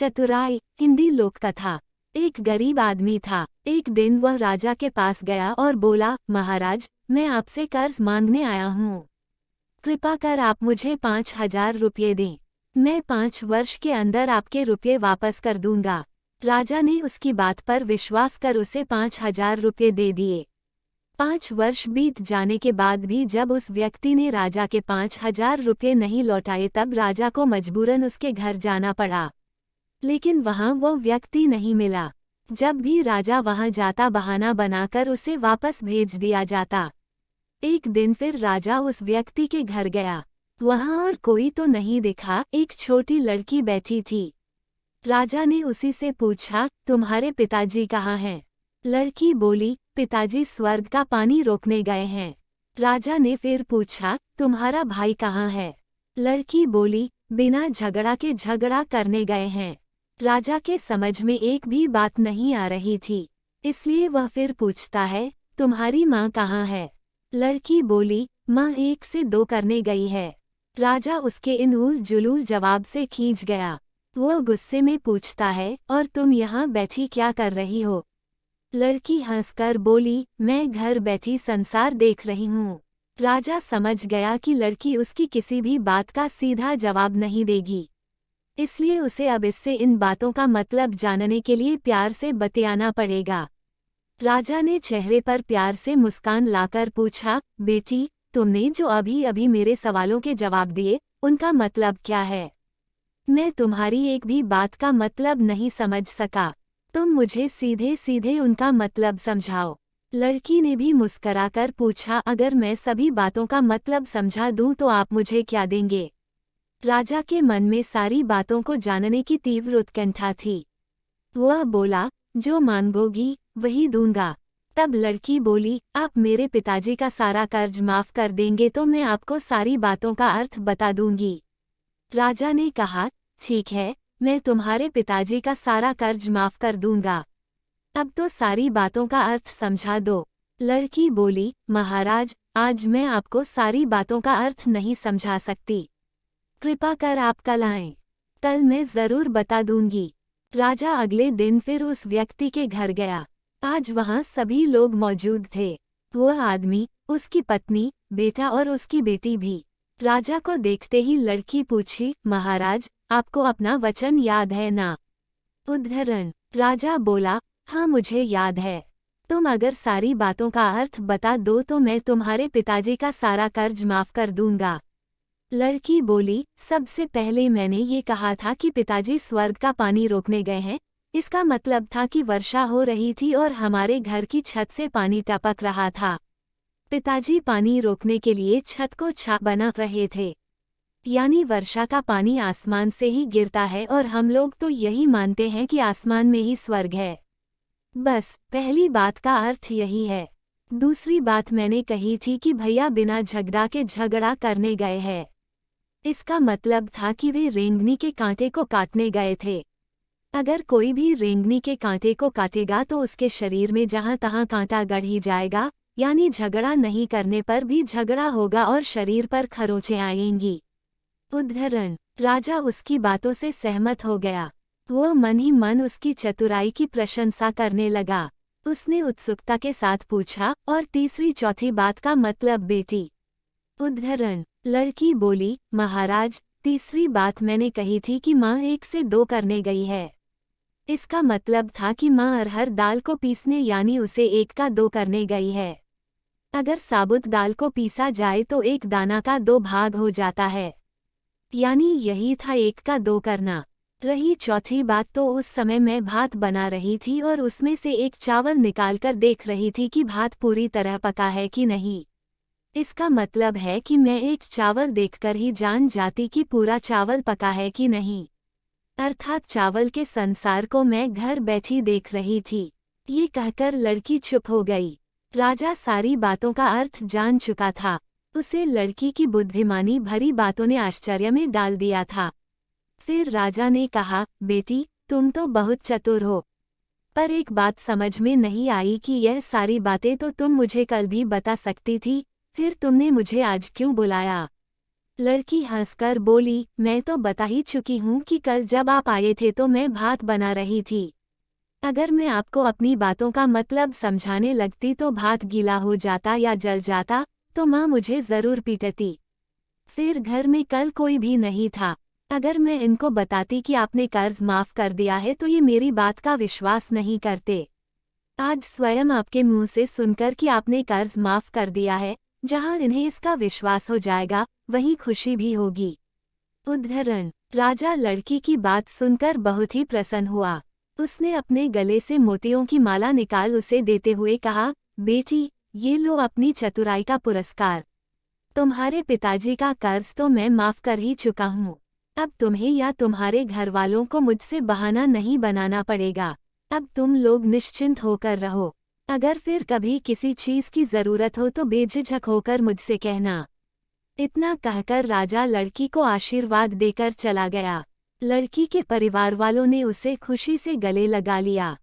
चतुराई हिंदी लोक कथा। एक गरीब आदमी था। एक दिन वह राजा के पास गया और बोला, महाराज, मैं आपसे कर्ज मांगने आया हूँ। कृपा कर आप मुझे 5,000 रुपये दें। मैं 5 वर्ष के अंदर आपके रुपये वापस कर दूंगा। राजा ने उसकी बात पर विश्वास कर उसे 5,000 रुपये दे दिए। 5 वर्ष बीत जाने के बाद भी जब उस व्यक्ति ने राजा के 5,000 रुपये नहीं लौटाए तब राजा को मजबूरन उसके घर जाना पड़ा। लेकिन वहां वो व्यक्ति नहीं मिला। जब भी राजा वहां जाता बहाना बनाकर उसे वापस भेज दिया जाता। एक दिन फिर राजा उस व्यक्ति के घर गया। वहां और कोई तो नहीं दिखा, एक छोटी लड़की बैठी थी। राजा ने उसी से पूछा, तुम्हारे पिताजी कहाँ हैं? लड़की बोली, पिताजी स्वर्ग का पानी रोकने गए हैं। राजा ने फिर पूछा, तुम्हारा भाई कहाँ है? लड़की बोली, बिना झगड़ा के झगड़ा करने गए हैं। राजा के समझ में एक भी बात नहीं आ रही थी, इसलिए वह फिर पूछता है, तुम्हारी माँ कहाँ है? लड़की बोली, माँ 1 से 2 करने गई है। राजा उसके इन उल जुलूल जवाब से खींच गया। वो गुस्से में पूछता है, और तुम यहाँ बैठी क्या कर रही हो? लड़की हंसकर बोली, मैं घर बैठी संसार देख रही हूँ। राजा समझ गया कि लड़की उसकी किसी भी बात का सीधा जवाब नहीं देगी, इसलिए उसे अब इससे इन बातों का मतलब जानने के लिए प्यार से बतियाना पड़ेगा। राजा ने चेहरे पर प्यार से मुस्कान लाकर पूछा, बेटी, तुमने जो अभी अभी मेरे सवालों के जवाब दिए, उनका मतलब क्या है? मैं तुम्हारी एक भी बात का मतलब नहीं समझ सका। तुम मुझे सीधे सीधे उनका मतलब समझाओ। लड़की ने भी मुस्कराकर पूछा, अगर मैं सभी बातों का मतलब समझा दूं तो आप मुझे क्या देंगे? राजा के मन में सारी बातों को जानने की तीव्र उत्कंठा थी। वह बोला, जो मांगोगी वही दूंगा। तब लड़की बोली, आप मेरे पिताजी का सारा कर्ज माफ कर देंगे तो मैं आपको सारी बातों का अर्थ बता दूंगी। राजा ने कहा, ठीक है, मैं तुम्हारे पिताजी का सारा कर्ज माफ कर दूंगा। अब तो सारी बातों का अर्थ समझा दो। लड़की बोली, महाराज, आज मैं आपको सारी बातों का अर्थ नहीं समझा सकती। कृपा कर आप कल आएं। कल मैं जरूर बता दूंगी। राजा अगले दिन फिर उस व्यक्ति के घर गया। आज वहां सभी लोग मौजूद थे। वह आदमी, उसकी पत्नी, बेटा और उसकी बेटी भी। राजा को देखते ही लड़की पूछी, महाराज, आपको अपना वचन याद है ना? उद्धरण। राजा बोला, हाँ मुझे याद है। तुम अगर सारी बातों का अर्थ बता दो तो मैं तुम्हारे पिताजी का सारा कर्ज माफ कर दूंगा। लड़की बोली, सबसे पहले मैंने ये कहा था कि पिताजी स्वर्ग का पानी रोकने गए हैं। इसका मतलब था कि वर्षा हो रही थी और हमारे घर की छत से पानी टपक रहा था। पिताजी पानी रोकने के लिए छत को छाप बना रहे थे, यानी वर्षा का पानी आसमान से ही गिरता है और हम लोग तो यही मानते हैं कि आसमान में ही स्वर्ग है। बस पहली बात का अर्थ यही है। दूसरी बात मैंने कही थी कि भैया बिना झगड़ा के झगड़ा करने गए हैं। इसका मतलब था कि वे रेंगनी के कांटे को काटने गए थे। अगर कोई भी रेंगनी के कांटे को काटेगा तो उसके शरीर में जहां तहां कांटा गड़ ही जाएगा, यानी झगड़ा नहीं करने पर भी झगड़ा होगा और शरीर पर खरोंचें आएंगी। उद्धरण। राजा उसकी बातों से सहमत हो गया। वो मन ही मन उसकी चतुराई की प्रशंसा करने लगा। उसने उत्सुकता के साथ पूछा, और तीसरी चौथी बात का मतलब बेटी? उद्धरण। लड़की बोली, महाराज, तीसरी बात मैंने कही थी कि माँ 1 से 2 करने गई है। इसका मतलब था कि माँ अरहर दाल को पीसने यानी उसे 1 का 2 करने गई है। अगर साबुत दाल को पीसा जाए तो 1 दाना का 2 भाग हो जाता है, यानी यही था 1 का 2 करना। रही चौथी बात तो उस समय मैं भात बना रही थी और उसमें से एक चावल निकालकर देख रही थी कि भात पूरी तरह पका है कि नहीं। इसका मतलब है कि मैं एक चावल देखकर ही जान जाती कि पूरा चावल पका है कि नहीं। अर्थात चावल के संसार को मैं घर बैठी देख रही थी। ये कहकर लड़की चुप हो गई। राजा सारी बातों का अर्थ जान चुका था। उसे लड़की की बुद्धिमानी भरी बातों ने आश्चर्य में डाल दिया था। फिर राजा ने कहा, बेटी, तुम तो बहुत चतुर हो, पर एक बात समझ में नहीं आई कि यह सारी बातें तो तुम मुझे कल भी बता सकती थी, फिर तुमने मुझे आज क्यों बुलाया? लड़की हंसकर बोली, मैं तो बता ही चुकी हूँ कि कल जब आप आए थे तो मैं भात बना रही थी। अगर मैं आपको अपनी बातों का मतलब समझाने लगती तो भात गीला हो जाता या जल जाता, तो माँ मुझे ज़रूर पीटती। फिर घर में कल कोई भी नहीं था। अगर मैं इनको बताती कि आपने कर्ज माफ कर दिया है तो ये मेरी बात का विश्वास नहीं करते। आज स्वयं आपके मुंह से सुनकर कि आपने कर्ज माफ कर दिया है, जहां इन्हें इसका विश्वास हो जाएगा, वहीं खुशी भी होगी। उद्धरण। राजा लड़की की बात सुनकर बहुत ही प्रसन्न हुआ। उसने अपने गले से मोतियों की माला निकाल उसे देते हुए कहा, बेटी, ये लो अपनी चतुराई का पुरस्कार। तुम्हारे पिताजी का कर्ज तो मैं माफ कर ही चुका हूँ। अब तुम्हें या तुम्हारे घर वालों को मुझसे बहाना नहीं बनाना पड़ेगा। अब तुम लोग निश्चिंत होकर रहो। अगर फिर कभी किसी चीज की जरूरत हो तो बेझिझक होकर मुझसे कहना। इतना कहकर राजा लड़की को आशीर्वाद देकर चला गया। लड़की के परिवार वालों ने उसे खुशी से गले लगा लिया।